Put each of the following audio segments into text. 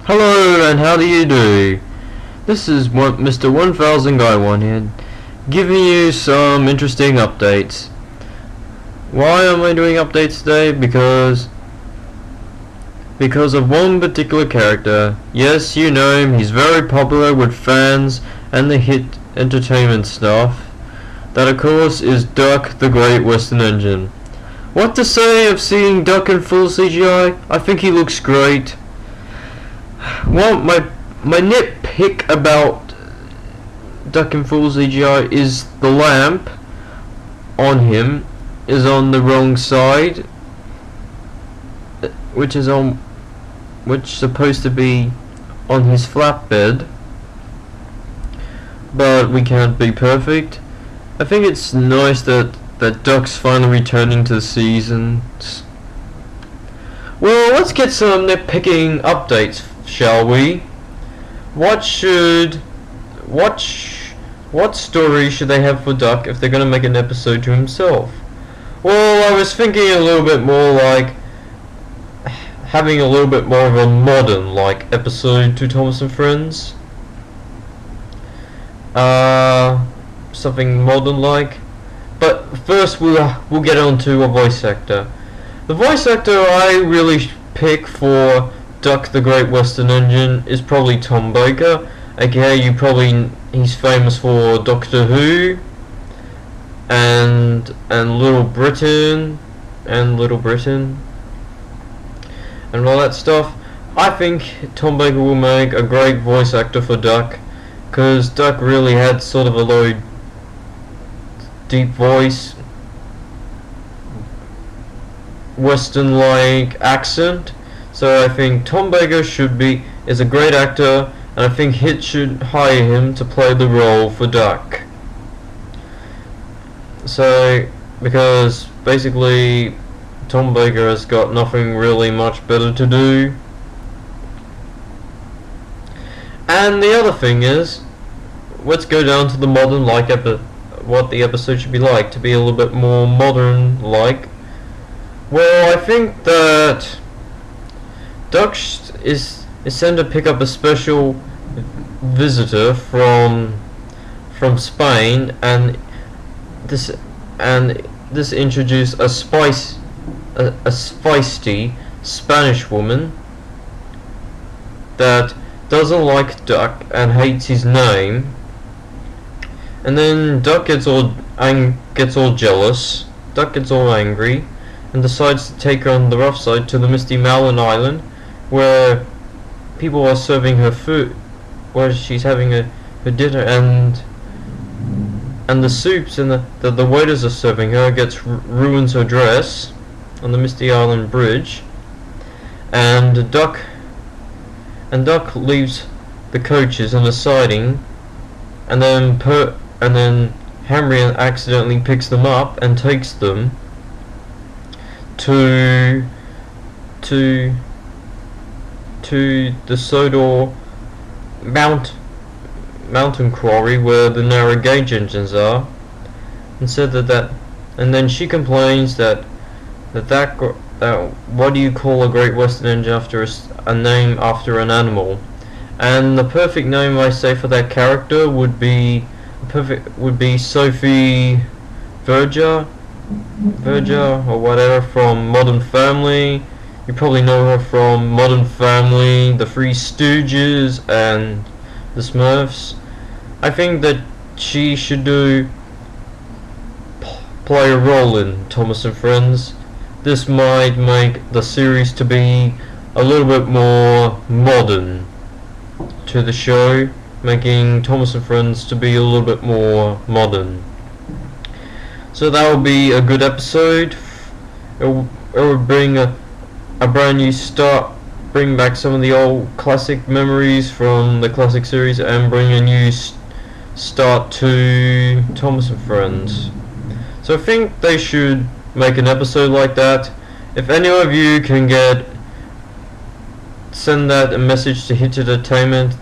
Hello, and how do you do? This is Mr. 1000 Guy One here, giving you some interesting updates. Why am I doing updates today? Because of one particular character. Yes, you know him, he's very popular with fans and the hit entertainment stuff. That of course is Duck the Great Western Engine. What to say of seeing Duck in full CGI? I think he looks great. Well, my nitpick about Duck in full CGI is the lamp on him is on the wrong side, which supposed to be on his flatbed, but we can't be perfect. I think it's nice that Duck's finally returning to the seasons. Well, let's get some nitpicking updates, shall we? What story should they have for Duck if they're gonna make an episode to himself? Well, I was thinking a little bit more like having a little bit more of a modern like episode to Thomas and Friends. Something modern like. But first we'll get on to a voice actor. The voice actor I really pick for Duck the Great Western Engine is probably Tom Baker, aka he's famous for Doctor Who and Little Britain and all that stuff. I think Tom Baker will make a great voice actor for Duck, because Duck really had sort of a low, deep voice, Western-like accent. So I think Tom Baker is a great actor, and I think Hit should hire him to play the role for Duck. So, because basically Tom Baker has got nothing really much better to do. And the other thing is, let's go down to the modern what the episode should be like, to be a little bit more modern like. Well, I think that Duck is sent to pick up a special visitor from Spain, and this introduced a feisty Spanish woman that doesn't like Duck and hates his name. And then Duck gets all jealous. Duck gets all angry and decides to take her on the rough side to the Misty Mountain Island, where people are serving her food, where she's having her dinner, and the soups and the waiters are serving her ruins her dress on the Misty Island Bridge, and Duck leaves the coaches on the siding, and then Henry accidentally picks them up and takes them to the Sodor mountain quarry where the narrow gauge engines are, and said and then she complains that what do you call a Great Western Engine after a name after an animal? And the perfect name I say for that character would be Sophie Verger or whatever from Modern Family. You probably know her from Modern Family, The Three Stooges, and The Smurfs. I think that she should play a role in Thomas and Friends. This might make the series to be a little bit more modern to the show, making Thomas and Friends to be a little bit more modern. So that will be a good episode. It will bring a brand new start, bring back some of the old classic memories from the classic series, and bring a new start to Thomas and Friends. So I think they should make an episode like that. If any of you can send that a message to Hit Entertainment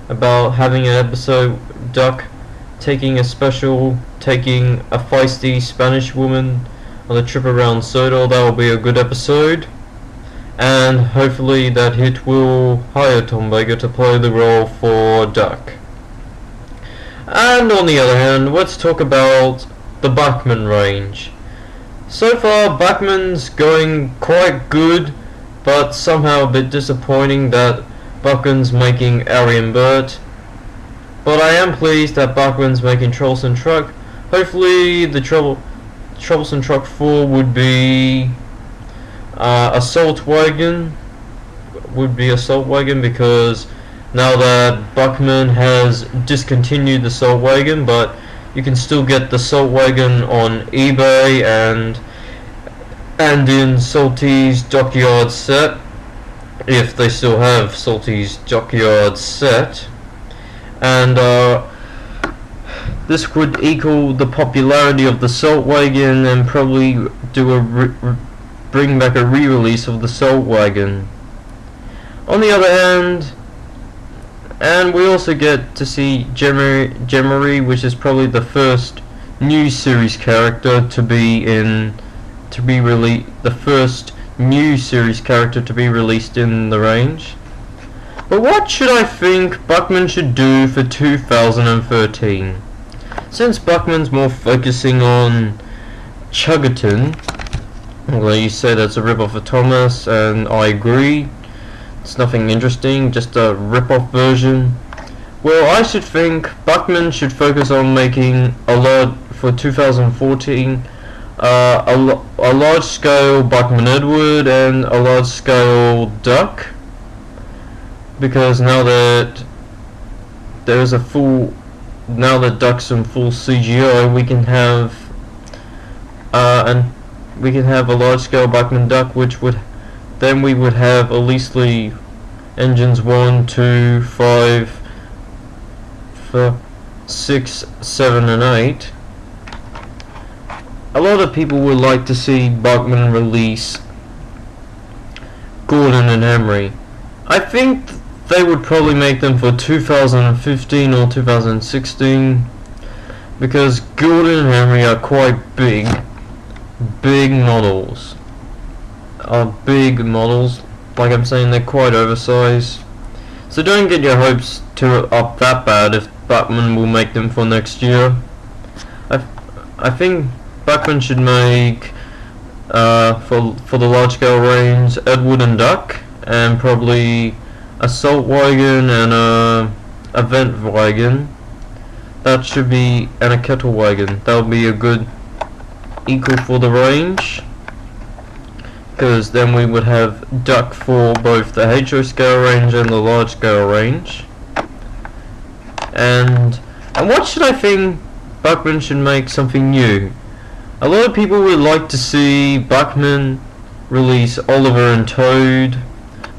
about having an episode Duck taking a feisty Spanish woman on a trip around Sodor, that will be a good episode. and hopefully that hit will hire Tom Baker to play the role for Duck. And on the other hand, let's talk about the Bachmann range. So far, Bachmann's going quite good, but somehow a bit disappointing that Bachmann's making Arian Burt. But I am pleased that Bachmann's making Troublesome Truck. Hopefully the Troublesome Truck 4 would be Assault Wagon. Because now that Bachmann has discontinued the Assault Wagon, but you can still get the Assault Wagon on eBay and in Salty's Dockyard set, if they still have Salty's Dockyard set. And this would equal the popularity of the Salt Wagon and probably do bring back a re-release of the Salt Wagon. On the other hand, and we also get to see Gemery, which is probably the first new series character to be the first new series character to be released in the range. But what should I think Bachmann should do for 2013? Since Bachmann's more focusing on Chuggerton, although you say that's a rip-off of Thomas, and I agree, it's nothing interesting, just a rip-off version. Well, I should think Bachmann should focus on making a lot for 2014, a large-scale Bachmann Edward and a large-scale Duck. Because now that Duck's in full CGI, we can have a large-scale Bachmann Duck, which would then we would have at least the engines 1, 2, 5, 6, 7, and 8. A lot of people would like to see Bachmann release Gordon and Emery. I think they would probably make them for 2015 or 2016, because Gordon and Emery are quite big models. Like I'm saying, they're quite oversized. So don't get your hopes up that bad if Bachmann will make them for next year. I think Bachmann should make for the large scale range Edward and Duck, and probably a Salt Wagon and a Vent Wagon. That should be, and a Kettle Wagon. That would be a good equal for the range, because then we would have Duck for both the HO scale range and the large scale range. And what should I think Bachmann should make something new? A lot of people would like to see Bachmann release Oliver and Toad,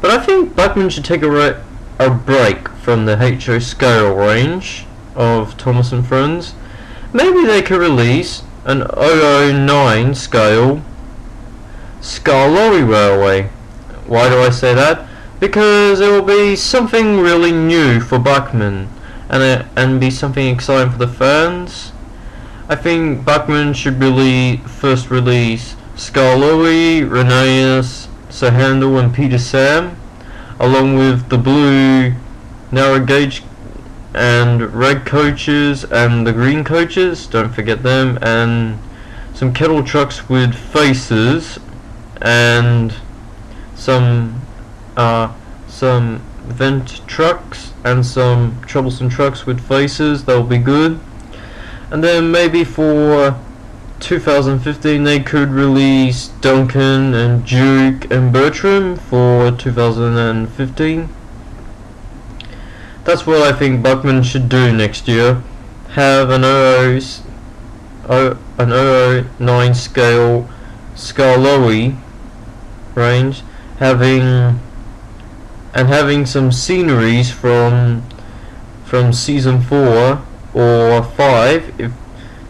but I think Bachmann should take a break from the HO scale range of Thomas and Friends. Maybe they could release an 009 scale Skarloey Railway. Why do I say that? Because it will be something really new for Bachmann, and be something exciting for the fans. I think Bachmann should first release Skarloey, Rheneas, Sir Handel and Peter Sam, along with the blue narrow gauge and red coaches and the green coaches, don't forget them, and some kettle trucks with faces, and some vent trucks and some troublesome trucks with faces. That will be good. And then maybe for 2015 they could release Duncan and Duke and Bertram for 2015. That's what I think Bachmann should do next year. Have an 009 scale Skarloey range, having some sceneries from season 4 or 5,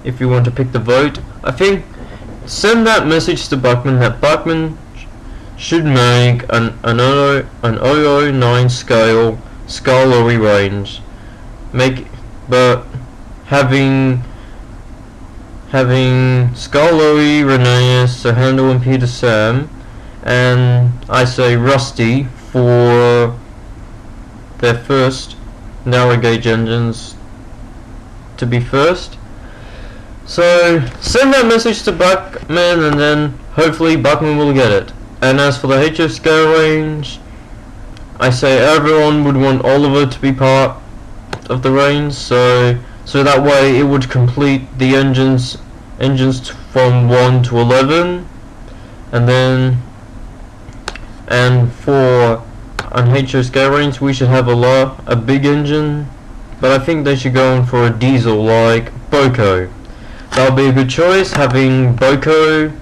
if you want to pick the vote. I think send that message to Bachmann that Bachmann should make an 009 scale Skarloey range, having Skarloey, Rheneas, Sir Handel and Peter Sam, and I say Rusty for their first narrow gauge engines to be first. So send that message to Bachmann, and then hopefully Bachmann will get it. And as for the HO scale range, I say everyone would want Oliver to be part of the range, so that way it would complete the engines from 1 to 11, and for an HO scale range we should have a big engine, but I think they should go in for a diesel like Boko. That would be a good choice, having Boko.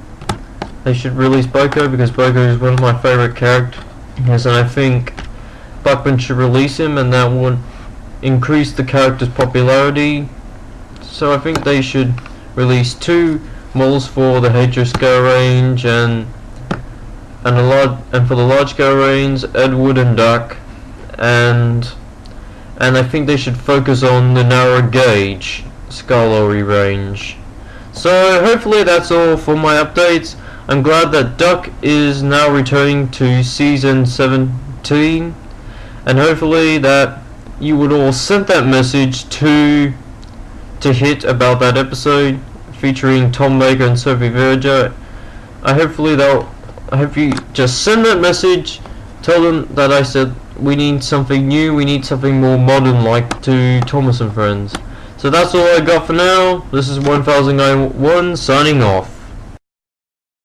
They should release Boko because Boko is one of my favourite characters, and I think Bachmann should release him, and that would increase the character's popularity. So I think they should release 2 models for the HO scale range, and for the large scale range, Edward and Duck, and I think they should focus on the narrow gauge scale lorry range. So hopefully that's all for my updates. I'm glad that Duck is now returning to season 17, and hopefully that you would all send that message to Hit about that episode featuring Tom Baker and Sophie Verger. I hope you just send that message, tell them that I said we need something new, we need something more modern like to Thomas and Friends. So that's all I got for now. This is 1091 signing off.